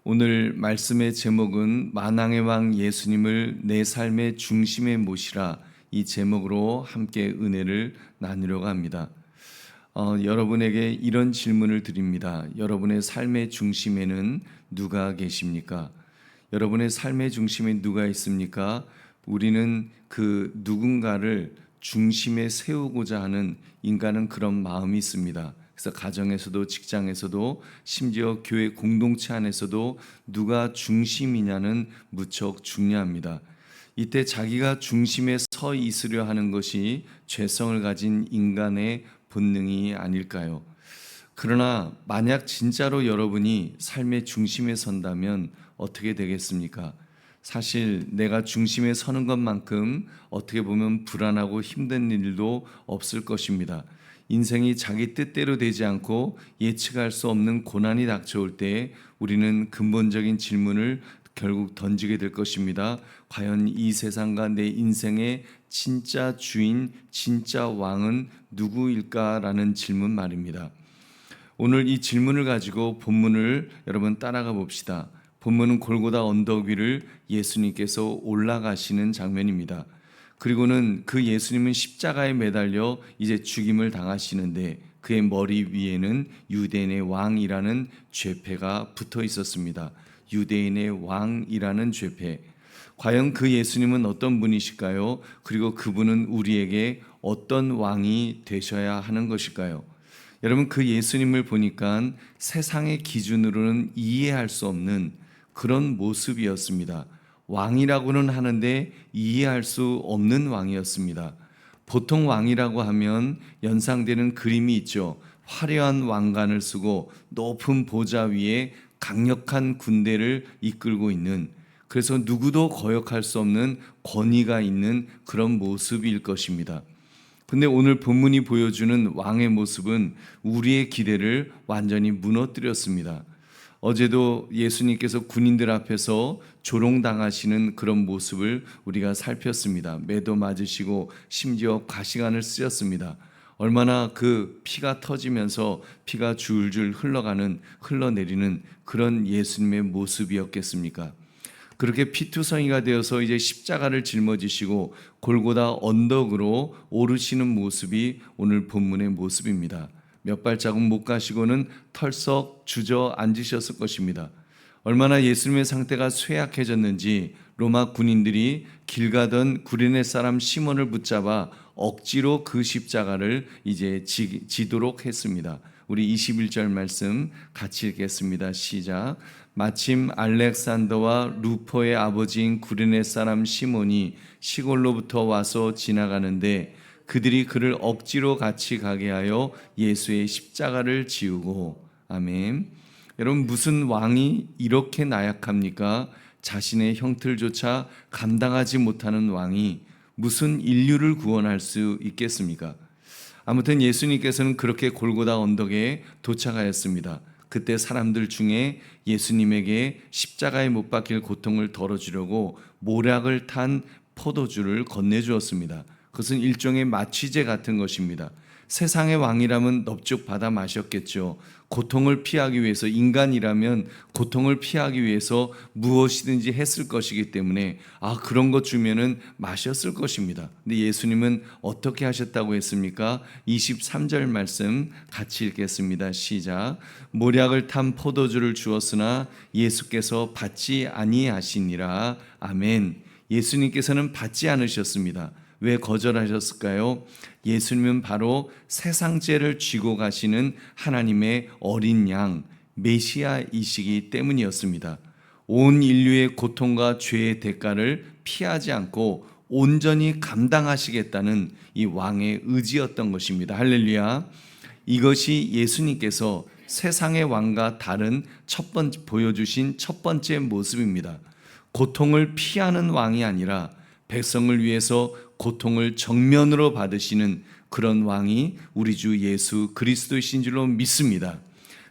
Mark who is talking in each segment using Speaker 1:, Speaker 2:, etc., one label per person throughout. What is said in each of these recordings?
Speaker 1: 오늘 말씀의 제목은 만왕의 왕 예수님을 내 삶의 중심에 모시라, 이 제목으로 함께 은혜를 나누려고 합니다. 여러분에게 이런 질문을 드립니다. 여러분의 삶의 중심에는 누가 계십니까? 여러분의 삶의 중심에 누가 있습니까? 우리는 그 누군가를 중심에 세우고자 하는 인간은 그런 마음이 있습니다. 그래서 가정에서도 직장에서도 심지어 교회 공동체 안에서도 누가 중심이냐는 무척 중요합니다. 이때 자기가 중심에 서 있으려 하는 것이 죄성을 가진 인간의 본능이 아닐까요? 그러나 만약 진짜로 여러분이 삶의 중심에 선다면 어떻게 되겠습니까? 사실 내가 중심에 서는 것만큼 어떻게 보면 불안하고 힘든 일도 없을 것입니다. 인생이 자기 뜻대로 되지 않고 예측할 수 없는 고난이 닥쳐올 때 우리는 근본적인 질문을 결국 던지게 될 것입니다. 과연 이 세상과 내 인생의 진짜 주인, 진짜 왕은 누구일까라는 질문 말입니다. 오늘 이 질문을 가지고 본문을 여러분 따라가 봅시다. 본문은 골고다 언덕 위를 예수님께서 올라가시는 장면입니다. 그리고는 그 예수님은 십자가에 매달려 이제 죽임을 당하시는데 그의 머리 위에는 유대인의 왕이라는 죄패가 붙어 있었습니다. 유대인의 왕이라는 죄패. 과연 그 예수님은 어떤 분이실까요? 그리고 그분은 우리에게 어떤 왕이 되셔야 하는 것일까요? 여러분, 그 예수님을 보니까 세상의 기준으로는 이해할 수 없는 그런 모습이었습니다. 왕이라고는 하는데 이해할 수 없는 왕이었습니다. 보통 왕이라고 하면 연상되는 그림이 있죠. 화려한 왕관을 쓰고 높은 보좌 위에 강력한 군대를 이끌고 있는, 그래서 누구도 거역할 수 없는 권위가 있는 그런 모습일 것입니다. 근데 오늘 본문이 보여주는 왕의 모습은 우리의 기대를 완전히 무너뜨렸습니다. 어제도 예수님께서 군인들 앞에서 조롱당하시는 그런 모습을 우리가 살폈습니다. 매도 맞으시고 심지어 가시관을 쓰셨습니다. 얼마나 그 피가 터지면서 피가 줄줄 흘러내리는 그런 예수님의 모습이었겠습니까? 그렇게 피투성이가 되어서 이제 십자가를 짊어지시고 골고다 언덕으로 오르시는 모습이 오늘 본문의 모습입니다. 몇 발자국 못 가시고는 털썩 주저앉으셨을 것입니다. 얼마나 예수님의 상태가 쇠약해졌는지 로마 군인들이 길 가던 구레네 사람 시몬을 붙잡아 억지로 그 십자가를 이제 지도록 했습니다. 우리 21절 말씀 같이 읽겠습니다. 시작. 마침 알렉산더와 루포의 아버지인 구레네 사람 시몬이 시골로부터 와서 지나가는데 그들이 그를 억지로 같이 가게 하여 예수의 십자가를 지우고. 아멘. 여러분, 무슨 왕이 이렇게 나약합니까? 자신의 형틀조차 감당하지 못하는 왕이 무슨 인류를 구원할 수 있겠습니까? 아무튼 예수님께서는 그렇게 골고다 언덕에 도착하였습니다. 그때 사람들 중에 예수님에게 십자가에 못 박힐 고통을 덜어주려고 모략을 탄 포도주를 건네주었습니다. 그것은 일종의 마취제 같은 것입니다. 세상의 왕이라면 넙죽 받아 마셨겠죠. 고통을 피하기 위해서, 인간이라면 고통을 피하기 위해서 무엇이든지 했을 것이기 때문에 그런 것 주면은 마셨을 것입니다. 근데 예수님은 어떻게 하셨다고 했습니까? 23절 말씀 같이 읽겠습니다. 시작. 모략을 탄 포도주를 주었으나 예수께서 받지 아니하시니라. 아멘. 예수님께서는 받지 않으셨습니다. 왜 거절하셨을까요? 예수님은 바로 세상죄를 쥐고 가시는 하나님의 어린 양 메시아이시기 때문이었습니다. 온 인류의 고통과 죄의 대가를 피하지 않고 온전히 감당하시겠다는 이 왕의 의지였던 것입니다. 할렐루야. 이것이 예수님께서 세상의 왕과 다른 보여주신 첫 번째 모습입니다. 고통을 피하는 왕이 아니라 백성을 위해서 고통을 정면으로 받으시는 그런 왕이 우리 주 예수 그리스도이신 줄로 믿습니다.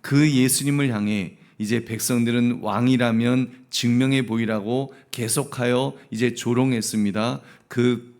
Speaker 1: 그 예수님을 향해 이제 백성들은 왕이라면 증명해 보이라고 계속하여 이제 조롱했습니다. 그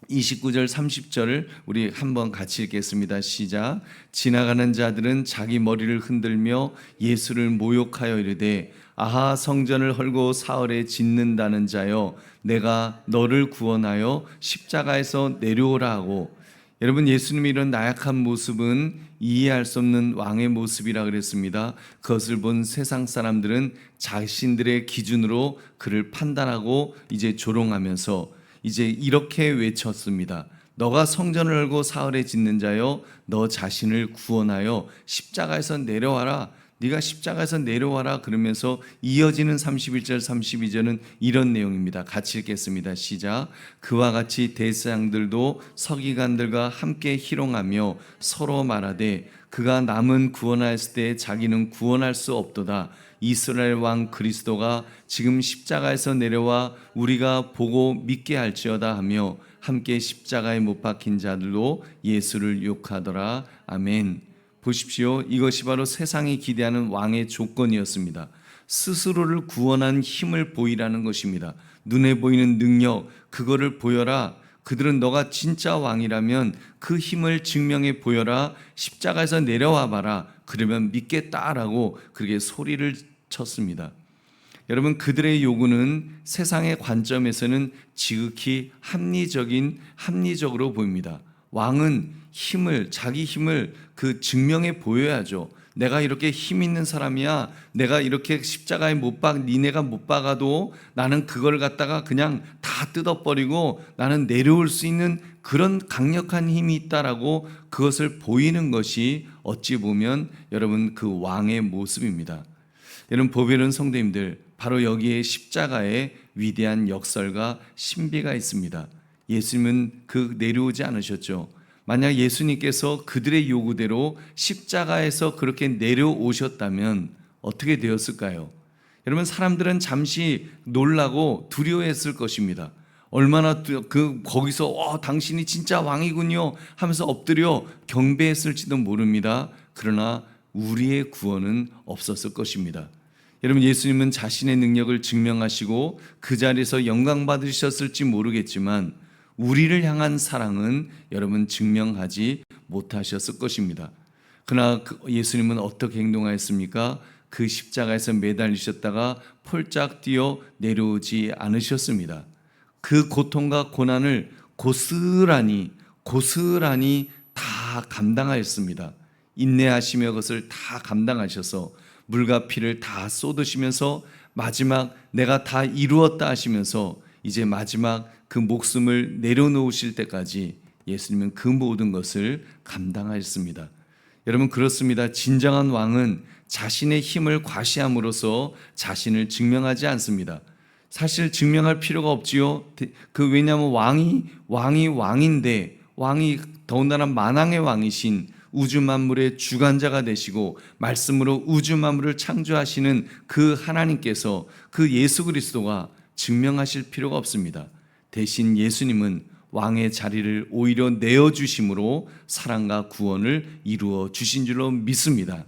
Speaker 1: 29절 30절을 우리 한번 같이 읽겠습니다. 시작. 지나가는 자들은 자기 머리를 흔들며 예수를 모욕하여 이르되 아하 성전을 헐고 사흘에 짓는다는 자여 내가 너를 구원하여 십자가에서 내려오라 하고, 여러분 예수님의 이런 나약한 모습은 이해할 수 없는 왕의 모습이라 그랬습니다. 그것을 본 세상 사람들은 자신들의 기준으로 그를 판단하고 이제 조롱하면서 이제 이렇게 외쳤습니다. 너가 성전을 헐고 사흘에 짓는 자여 너 자신을 구원하여 십자가에서 내려와라. 네가 십자가에서 내려와라. 그러면서 이어지는 31절 32절은 이런 내용입니다. 같이 읽겠습니다. 시작. 그와 같이 대제사장들도 서기관들과 함께 희롱하며 서로 말하되 그가 남은 구원하였을 때 자기는 구원할 수 없도다. 이스라엘 왕 그리스도가 지금 십자가에서 내려와 우리가 보고 믿게 할지어다 하며 함께 십자가에 못 박힌 자들도 예수를 욕하더라. 아멘. 보십시오. 이것이 바로 세상이 기대하는 왕의 조건이었습니다. 스스로를 구원한 힘을 보이라는 것입니다. 눈에 보이는 능력, 그거를 보여라. 그들은 너가 진짜 왕이라면 그 힘을 증명해 보여라. 십자가에서 내려와 봐라. 그러면 믿겠다라고 그렇게 소리를 쳤습니다. 여러분, 그들의 요구는 세상의 관점에서는 지극히 합리적으로 보입니다. 왕은 자기 힘을 증명해 보여야죠. 내가 이렇게 힘 있는 사람이야. 내가 이렇게 십자가에 니네가 못 박아도 나는 그걸 갖다가 그냥 다 뜯어버리고 나는 내려올 수 있는 그런 강력한 힘이 있다라고 그것을 보이는 것이 어찌 보면 여러분 그 왕의 모습입니다. 여러분, 보배로운 성도님들, 바로 여기에 십자가에 위대한 역설과 신비가 있습니다. 예수님은 내려오지 않으셨죠. 만약 예수님께서 그들의 요구대로 십자가에서 그렇게 내려오셨다면 어떻게 되었을까요? 여러분, 사람들은 잠시 놀라고 두려워했을 것입니다. 얼마나 거기서 당신이 진짜 왕이군요 하면서 엎드려 경배했을지도 모릅니다. 그러나 우리의 구원은 없었을 것입니다. 여러분, 예수님은 자신의 능력을 증명하시고 그 자리에서 영광 받으셨을지 모르겠지만 우리를 향한 사랑은 여러분 증명하지 못하셨을 것입니다. 그러나 예수님은 어떻게 행동하였습니까? 그 십자가에서 매달리셨다가 폴짝 뛰어 내려오지 않으셨습니다. 그 고통과 고난을 고스란히 다 감당하였습니다. 인내하시며 그것을 다 감당하셔서 물과 피를 다 쏟으시면서 마지막 내가 다 이루었다 하시면서 이제 마지막 그 목숨을 내려놓으실 때까지 예수님은 그 모든 것을 감당하였습니다. 여러분, 그렇습니다. 진정한 왕은 자신의 힘을 과시함으로써 자신을 증명하지 않습니다. 사실 증명할 필요가 없지요. 왜냐하면 왕인데, 왕이 더군다나 만왕의 왕이신 우주 만물의 주관자가 되시고 말씀으로 우주 만물을 창조하시는 그 하나님께서, 그 예수 그리스도가 증명하실 필요가 없습니다. 대신 예수님은 왕의 자리를 오히려 내어주심으로 사랑과 구원을 이루어 주신 줄로 믿습니다.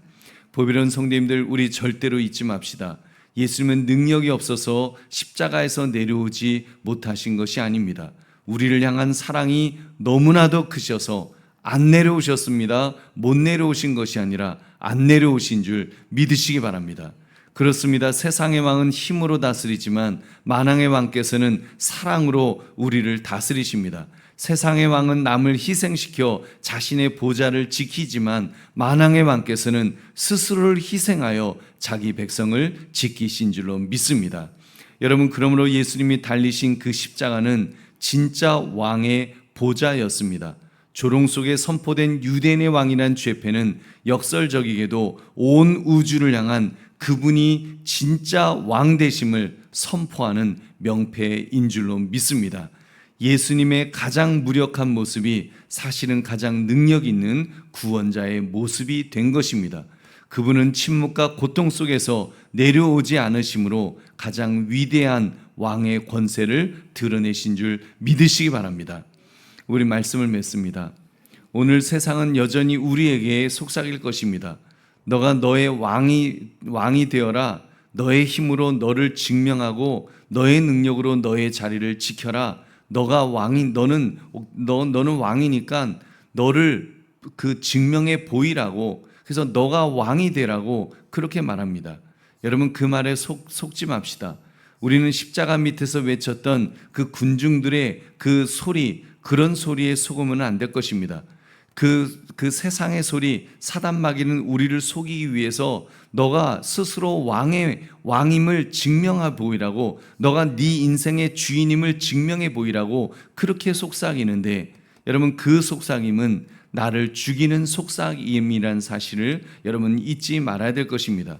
Speaker 1: 보배로운 성도님들, 우리 절대로 잊지 맙시다. 예수님은 능력이 없어서 십자가에서 내려오지 못하신 것이 아닙니다. 우리를 향한 사랑이 너무나도 크셔서 안 내려오셨습니다. 못 내려오신 것이 아니라 안 내려오신 줄 믿으시기 바랍니다. 그렇습니다. 세상의 왕은 힘으로 다스리지만 만왕의 왕께서는 사랑으로 우리를 다스리십니다. 세상의 왕은 남을 희생시켜 자신의 보좌를 지키지만 만왕의 왕께서는 스스로를 희생하여 자기 백성을 지키신 줄로 믿습니다. 여러분, 그러므로 예수님이 달리신 그 십자가는 진짜 왕의 보좌였습니다. 조롱 속에 선포된 유대인의 왕이란 죄패는 역설적이게도 온 우주를 향한 그분이 진짜 왕 되심을 선포하는 명패인 줄로 믿습니다. 예수님의 가장 무력한 모습이 사실은 가장 능력 있는 구원자의 모습이 된 것입니다. 그분은 침묵과 고통 속에서 내려오지 않으심으로 가장 위대한 왕의 권세를 드러내신 줄 믿으시기 바랍니다. 우리 말씀을 맺습니다. 오늘 세상은 여전히 우리에게 속삭일 것입니다. 너가 너의 왕이 되어라. 너의 힘으로 너를 증명하고 너의 능력으로 너의 자리를 지켜라. 너는 왕이니까 너를 증명해 보이라고, 그래서 너가 왕이 되라고 그렇게 말합니다. 여러분 그 말에 속지 맙시다. 우리는 십자가 밑에서 외쳤던 그 군중들의 그 소리, 그런 소리에 속으면 안 될 것입니다. 그 세상의 소리, 사단 마귀는 우리를 속이기 위해서 너가 스스로 왕임을 증명해 보이라고, 너가 네 인생의 주인임을 증명해 보이라고 그렇게 속삭이는데, 여러분 그 속삭임은 나를 죽이는 속삭임이라는 사실을 여러분 잊지 말아야 될 것입니다.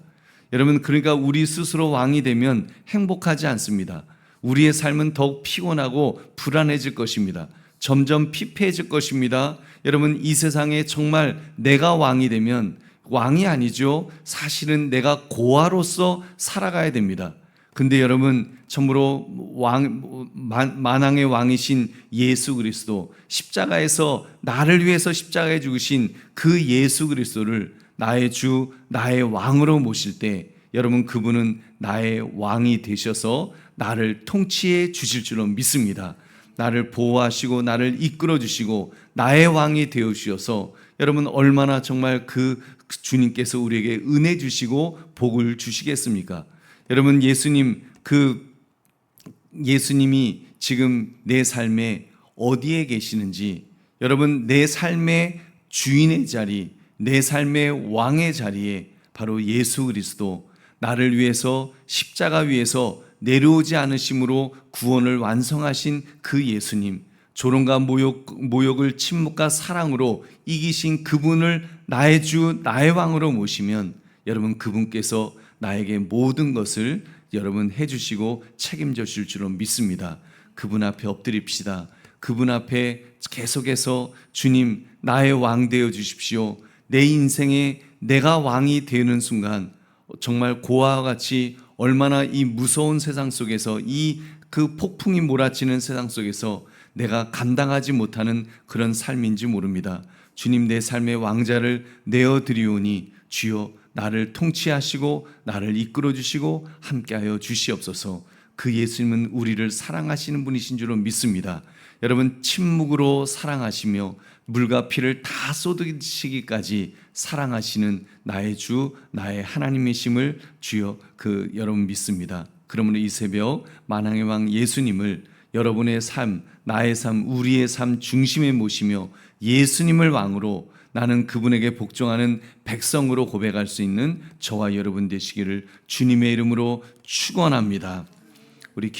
Speaker 1: 여러분 그러니까 우리 스스로 왕이 되면 행복하지 않습니다. 우리의 삶은 더욱 피곤하고 불안해질 것입니다. 점점 피폐해질 것입니다. 여러분 이 세상에 정말 내가 왕이 되면, 왕이 아니죠. 사실은 내가 고아로서 살아가야 됩니다. 근데 여러분 참으로 만왕의 왕이신 예수 그리스도, 십자가에서 나를 위해서 십자가에 죽으신 그 예수 그리스도를 나의 주, 나의 왕으로 모실 때, 여러분 그분은 나의 왕이 되셔서 나를 통치해 주실 줄로 믿습니다. 나를 보호하시고 나를 이끌어 주시고 나의 왕이 되어 주셔서, 여러분 얼마나 정말 그 주님께서 우리에게 은혜 주시고 복을 주시겠습니까? 여러분 예수님이 지금 내 삶에 어디에 계시는지, 여러분 내 삶의 주인의 자리, 내 삶의 왕의 자리에 바로 예수 그리스도, 나를 위해서 십자가 위에서 내려오지 않으심으로 구원을 완성하신 그 예수님, 조롱과 모욕을 침묵과 사랑으로 이기신 그분을 나의 주, 나의 왕으로 모시면, 여러분 그분께서 나에게 모든 것을 여러분 해주시고 책임져 주실 줄로 믿습니다. 그분 앞에 엎드립시다. 그분 앞에 계속해서 주님 나의 왕 되어 주십시오. 내 인생에 내가 왕이 되는 순간 정말 고아와 같이, 얼마나 이 무서운 세상 속에서, 그 폭풍이 몰아치는 세상 속에서 내가 감당하지 못하는 그런 삶인지 모릅니다. 주님 내 삶의 왕자를 내어드리오니 주여 나를 통치하시고 나를 이끌어 주시고 함께하여 주시옵소서. 그 예수님은 우리를 사랑하시는 분이신 줄로 믿습니다. 여러분 침묵으로 사랑하시며 물과 피를 다 쏟으시기까지 사랑하시는 나의 주, 나의 하나님이심을 주여 여러분 믿습니다. 그러므로 이 새벽 만왕의 왕 예수님을 여러분의 삶, 나의 삶, 우리의 삶 중심에 모시며 예수님을 왕으로, 나는 그분에게 복종하는 백성으로 고백할 수 있는 저와 여러분 되시기를 주님의 이름으로 축원합니다. 우리